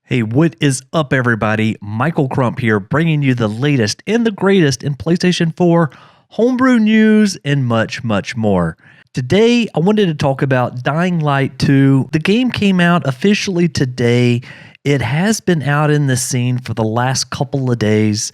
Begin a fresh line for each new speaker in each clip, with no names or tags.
Hey, what is up, everybody? Michael Crump here, bringing you the latest and the greatest in PlayStation 4 homebrew news and much, much more. Today, I wanted to talk about Dying Light 2. The game came out officially today. It has been out in the scene for the last couple of days.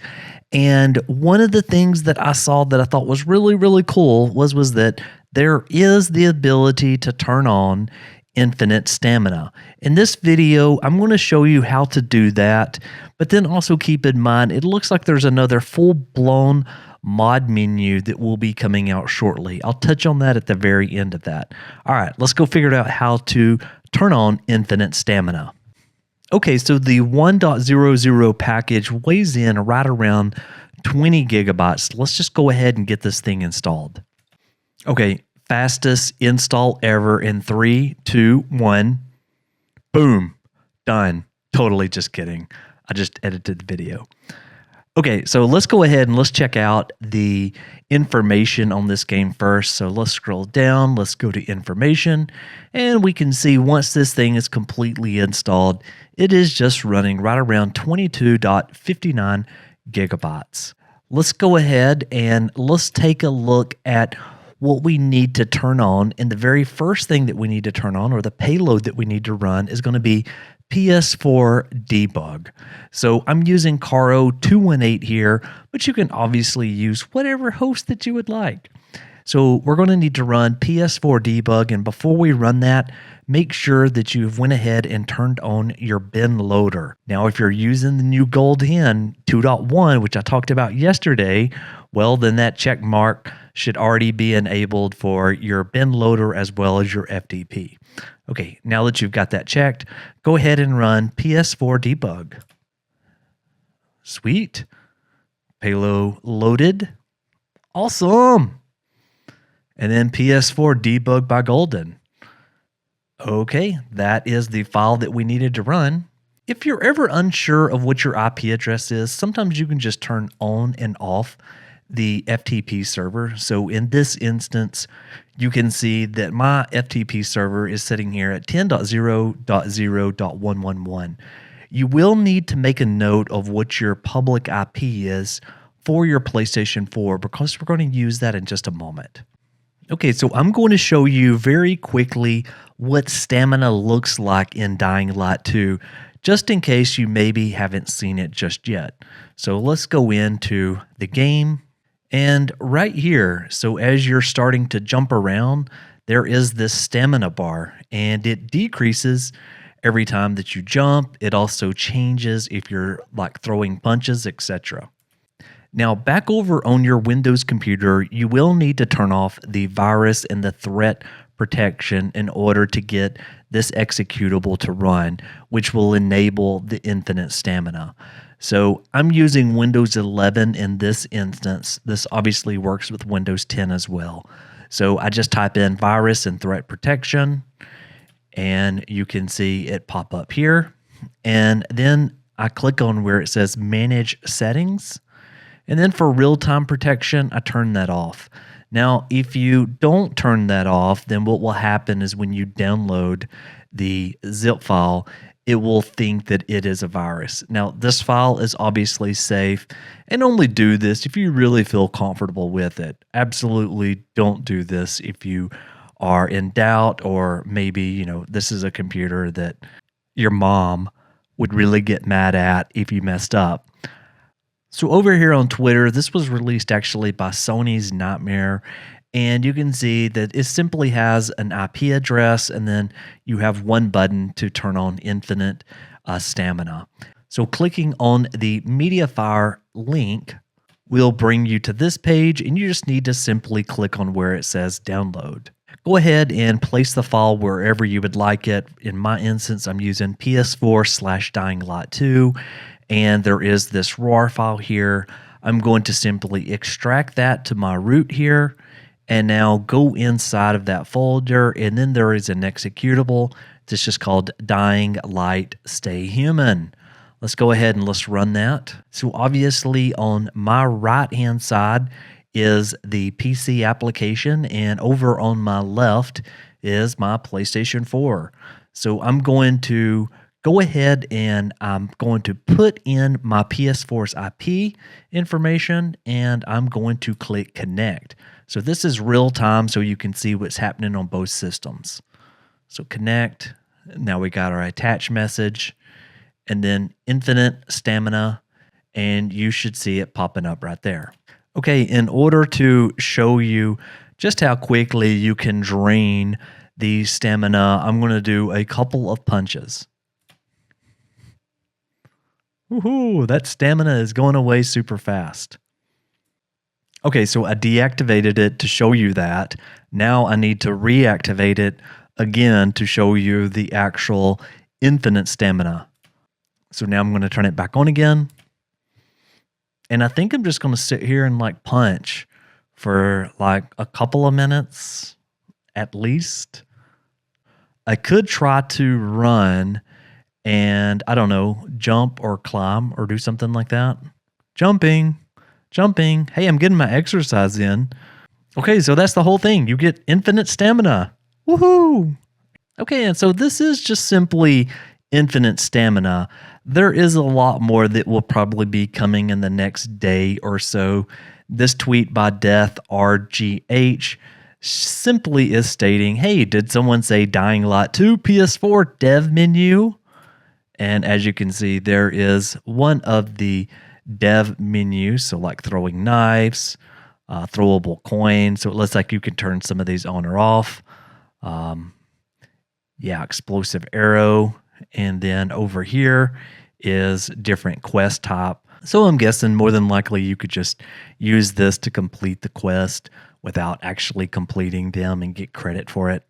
And one of the things that I saw that I thought was really, really cool was that there is the ability to turn on infinite stamina. In this video, I'm going to show you how to do that, but then also keep in mind, it looks like there's another full-blown mod menu that will be coming out shortly. I'll touch on that at the very end of that. All right, let's go figure out how to turn on infinite stamina. Okay, so the 1.00 package weighs in right around 20 gigabytes. Let's just go ahead and get this thing installed. Okay, fastest install ever in 3, 2, 1. Boom. Done. Totally just kidding. I just edited the video. Okay, so let's go ahead and let's check out the information on this game first. So let's scroll down. Let's go to information. And we can see once this thing is completely installed, it is just running right around 22.59 gigabytes. Let's go ahead and let's take a look at what we need to turn on. And the very first thing that we need to turn on, or the payload that we need to run, is going to be PS4 debug. So I'm using Caro 218 here, but you can obviously use whatever host that you would like. So we're going to need to run PS4 debug, and before we run that, make sure that you've went ahead and turned on your bin loader. Now, if you're using the new Gold Hen 2.1, which I talked about yesterday, well, then that check mark should already be enabled for your bin loader as well as your FTP. Okay, now that you've got that checked, go ahead and run PS4 debug. Sweet. Payload loaded. Awesome. And then PS4 debug by Golden. Okay, that is the file that we needed to run. If you're ever unsure of what your IP address is, sometimes you can just turn on and off the FTP server. So in this instance, you can see that my FTP server is sitting here at 10.0.0.111. You will need to make a note of what your public IP is for your PlayStation 4 because we're going to use that in just a moment. Okay, so I'm going to show you very quickly what stamina looks like in Dying Light 2, just in case you maybe haven't seen it just yet. So let's go into the game. And right here, so as you're starting to jump around, there is this stamina bar, and it decreases every time that you jump. It also changes if you're like throwing punches, etc. Now, back over on your Windows computer, you will need to turn off the virus and the threat protection in order to get this executable to run, which will enable the infinite stamina. So I'm using Windows 11 in this instance. This obviously works with Windows 10 as well. So I just type in virus and threat protection, and you can see it pop up here. And then I click on where it says manage settings. And then for real-time protection, I turn that off. Now, if you don't turn that off, then what will happen is when you download the zip file, it will think that it is a virus. Now, this file is obviously safe, and only do this if you really feel comfortable with it. Absolutely don't do this if you are in doubt, or maybe, this is a computer that your mom would really get mad at if you messed up. So over here on Twitter, this was released actually by Sony's Nightmare, and you can see that it simply has an IP address, and then you have one button to turn on infinite stamina. So clicking on the MediaFire link will bring you to this page, and you just need to simply click on where it says download. Go ahead and place the file wherever you would like it. In my instance, I'm using PS4/Dying Light 2. And there is this RAR file here. I'm going to simply extract that to my root here, and now go inside of that folder, and then there is an executable that's just called Dying Light Stay Human. Let's go ahead and let's run that. So obviously on my right hand side is the PC application, and over on my left is my PlayStation 4. So I'm going to go ahead and I'm going to put in my PS4's IP information, and I'm going to click connect. So this is real time, so you can see what's happening on both systems. So connect. Now we got our attach message, and then infinite stamina, and you should see it popping up right there. Okay, in order to show you just how quickly you can drain the stamina, I'm going to do a couple of punches. Woohoo, that stamina is going away super fast. Okay, so I deactivated it to show you that. Now I need to reactivate it again to show you the actual infinite stamina. So now I'm going to turn it back on again. And I think I'm just going to sit here and like punch for like a couple of minutes at least. I could try to run and, I don't know, jump or climb or do something like that. Jumping. Hey, I'm getting my exercise in. Okay, so that's the whole thing. You get infinite stamina. Woohoo! Okay, and so this is just simply infinite stamina. There is a lot more that will probably be coming in the next day or so. This tweet by Death RGH simply is stating, hey, did someone say Dying Light 2 PS4 dev menu? And as you can see, there is one of the dev menus, so like throwing knives, throwable coins. So it looks like you can turn some of these on or off. Yeah, explosive arrow. And then over here is different quest type. So I'm guessing more than likely you could just use this to complete the quest without actually completing them and get credit for it.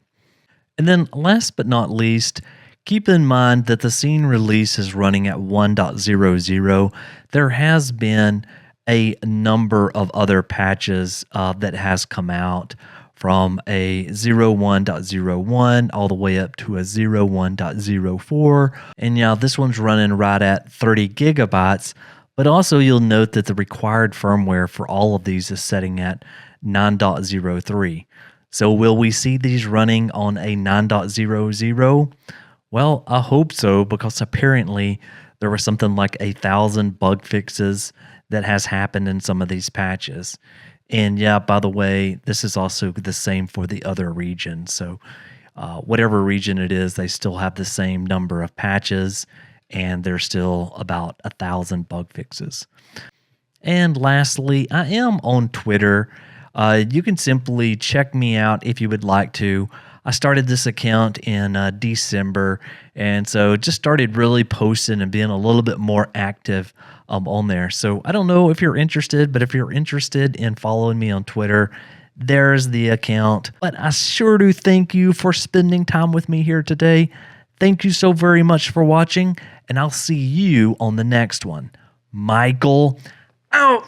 And then last but not least, keep in mind that the scene release is running at 1.00. There has been a number of other patches that has come out from a 01.01 all the way up to a 01.04. And yeah, this one's running right at 30 gigabytes. But also you'll note that the required firmware for all of these is setting at 9.03. So will we see these running on a 9.00? Well, I hope so, because apparently there was something like 1,000 bug fixes that has happened in some of these patches. And yeah, by the way, this is also the same for the other regions. So whatever region it is, they still have the same number of patches, and there's still about 1,000 bug fixes. And lastly, I am on Twitter. You can simply check me out if you would like to. I started this account in December, and so just started really posting and being a little bit more active on there. So I don't know if you're interested, but if you're interested in following me on Twitter, there's the account. But I sure do thank you for spending time with me here today. Thank you so very much for watching, and I'll see you on the next one. Michael out.